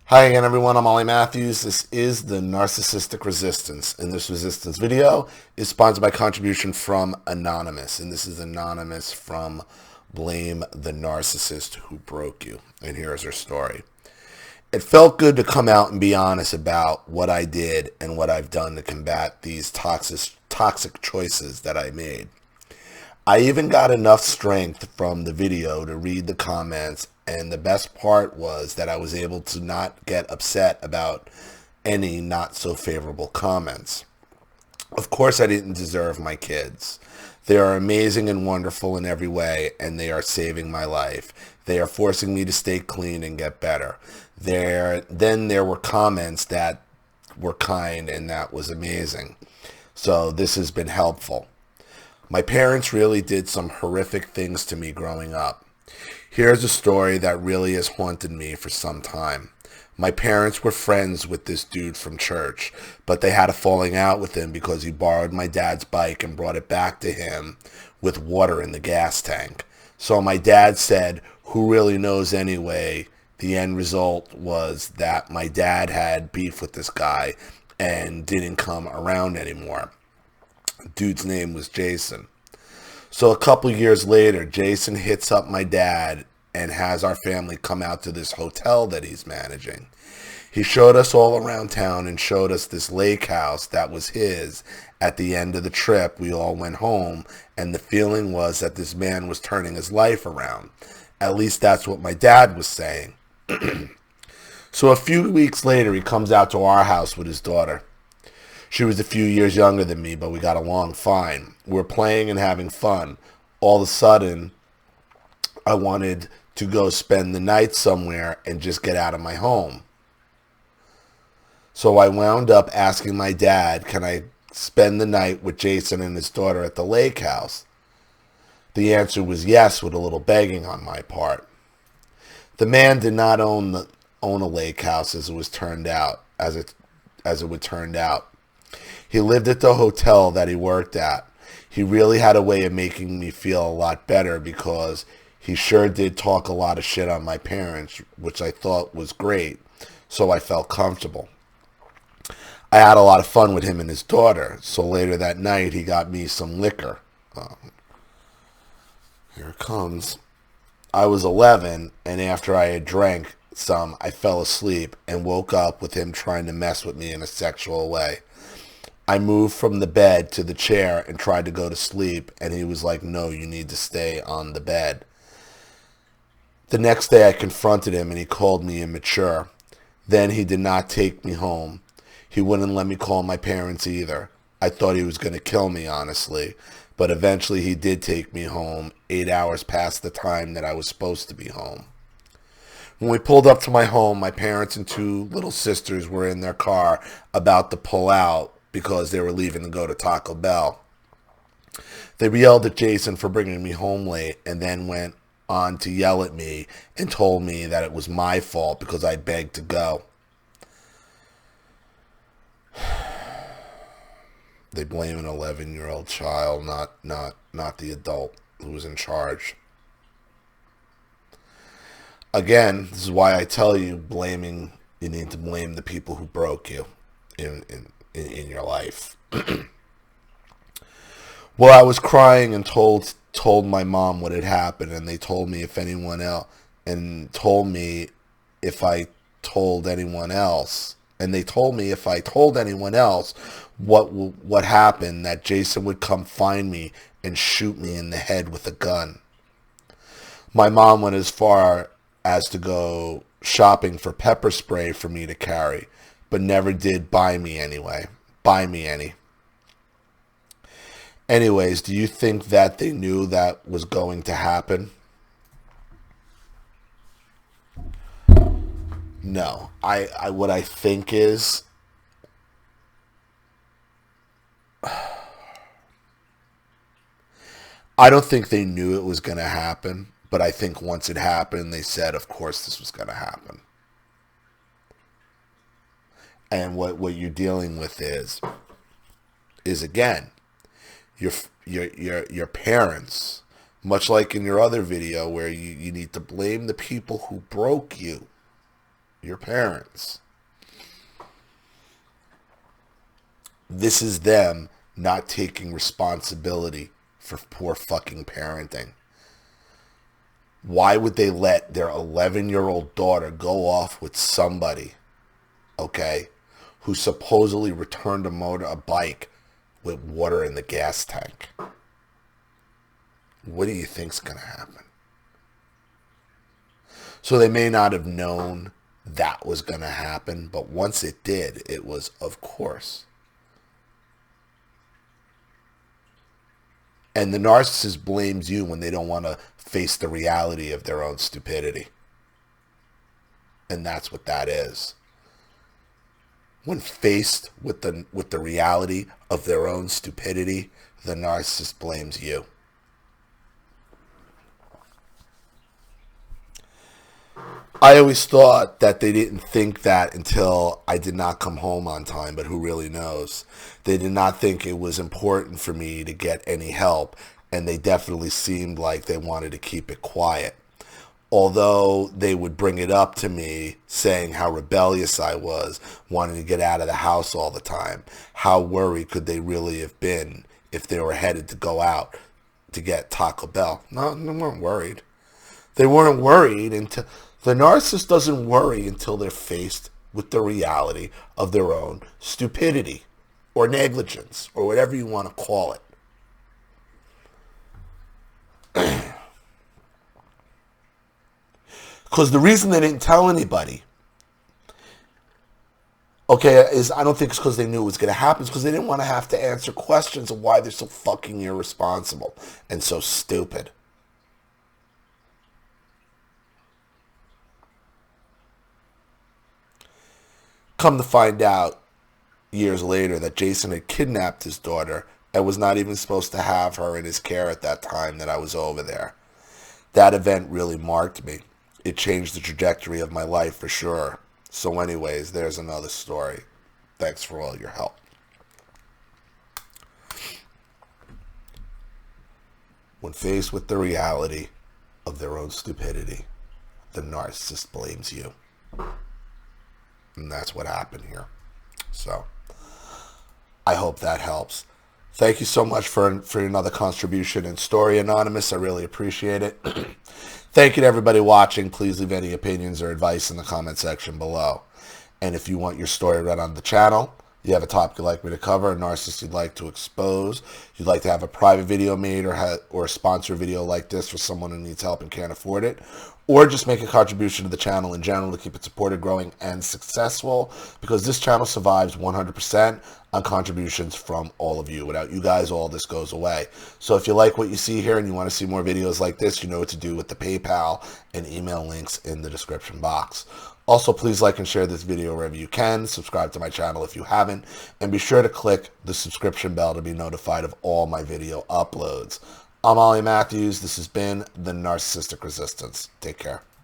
Hi again, everyone. I'm Ollie Matthews. This is the Narcissistic Resistance, and this resistance video is sponsored by contribution from Anonymous, and this is Anonymous from Blame the Narcissist Who Broke You, and here's her story. It felt good to come out and be honest about what I did and what I've done to combat these toxic choices that I made. I even got enough strength from the video to read the comments, and the best part was that I was able to not get upset about any not so favorable comments. Of course, I didn't deserve my kids. They are amazing and wonderful in every way, and they are saving my life. They are forcing me to stay clean and get better. Then there were comments that were kind, and that was amazing. So this has been helpful. My parents really did some horrific things to me growing up. Here's a story that really has haunted me for some time. My parents were friends with this dude from church, but they had a falling out with him because he borrowed my dad's bike and brought it back to him with water in the gas tank. So my dad said, "Who really knows anyway?" The end result was that my dad had beef with this guy and didn't come around anymore. Dude's name was Jason. So a couple years later, Jason hits up my dad and has our family come out to this hotel that he's managing. He showed us all around town and showed us this lake house that was his. At the end of the trip, we all went home, and the feeling was that this man was turning his life around. At least that's what my dad was saying. So a few weeks later, he comes out to our house with his daughter. She was a few years younger than me, but we got along fine. We were playing and having fun. All of a sudden, I wanted to go spend the night somewhere and just get out of my home. So I wound up asking my dad, can I spend the night with Jason and his daughter at the lake house? The answer was yes, with a little begging on my part. The man did not own a lake house, as it was turned out, as it would turn out. He lived at the hotel that he worked at. He really had a way of making me feel a lot better because he sure did talk a lot of shit on my parents, which I thought was great, so I felt comfortable. I had a lot of fun with him and his daughter, so later that night he got me some liquor. Here it comes. I was 11, and after I had drank some, I fell asleep and woke up with him trying to mess with me in a sexual way. I moved from the bed to the chair and tried to go to sleep, and he was like, "No, you need to stay on the bed." The next day I confronted him, and he called me immature. Then he did not take me home. He wouldn't let me call my parents either. I thought he was going to kill me, honestly, but eventually he did take me home, 8 hours past the time that I was supposed to be home. When we pulled up to my home, my parents and two little sisters were in their car about to pull out because they were leaving to go to Taco Bell. They yelled at Jason for bringing me home late and then went on to yell at me and told me that it was my fault because I begged to go. They blame an 11-year-old child, not the adult who was in charge. Again, this is why I tell you, you need to blame the people who broke you in your life. Well, I was crying and told my mom what had happened, and they told me if anyone else, and told me if I told anyone else, and they told me if I told anyone else what happened, that Jason would come find me and shoot me in the head with a gun. My mom went as far as to go shopping for pepper spray for me to carry, but never did buy me any. Anyways, do you think that they knew that was going to happen? No. I what I think is, I don't think they knew it was going to happen, but I think once it happened, they said, of course this was going to happen. And what you're dealing with is again, your parents, much like in your other video where you need to blame the people who broke you. your parents. This is them not taking responsibility for poor fucking parenting. Why would they let their 11-year-old daughter go off with somebody, okay, who supposedly returned a bike with water in the gas tank? What do you think's going to happen? So they may not have known that was going to happen, but once it did, it was, of course. And the narcissist blames you when they don't want to face the reality of their own stupidity. And that's what that is. When faced with the reality of their own stupidity, the narcissist blames you. I always thought that they didn't think that until I did not come home on time, but who really knows? They did not think it was important for me to get any help, and they definitely seemed like they wanted to keep it quiet. Although they would bring it up to me, saying how rebellious I was, wanting to get out of the house all the time. How worried could they really have been if they were headed to go out to get Taco Bell? No, they weren't worried. They weren't worried until... The narcissist doesn't worry until they're faced with the reality of their own stupidity or negligence or whatever you want to call it. Because the reason they didn't tell anybody, okay, is I don't think it's because they knew it was going to happen. It's because they didn't want to have to answer questions of why they're so fucking irresponsible and so stupid. Come to find out years later that Jason had kidnapped his daughter and was not even supposed to have her in his care at that time that I was over there. That event really marked me. It changed the trajectory of my life for sure. So anyways, there's another story. Thanks for all your help. When faced with the reality of their own stupidity, the narcissist blames you. And that's what happened here. So, I hope that helps. Thank you so much for another contribution and story, Anonymous. I really appreciate it. Thank you to everybody watching. Please leave any opinions or advice in the comment section below. And if you want your story read on the channel, you have a topic you'd like me to cover, a narcissist you'd like to expose, you'd like to have a private video made or a sponsor video like this for someone who needs help and can't afford it, or just make a contribution to the channel in general to keep it supported, growing, and successful, because this channel survives 100% on contributions from all of you. Without you guys, all this goes away. So if you like what you see here and you want to see more videos like this, you know what to do with the PayPal and email links in the description box. Also, please like and share this video wherever you can. Subscribe to my channel if you haven't. And be sure to click the subscription bell to be notified of all my video uploads. I'm Ollie Matthews. This has been The Narcissistic Resistance. Take care.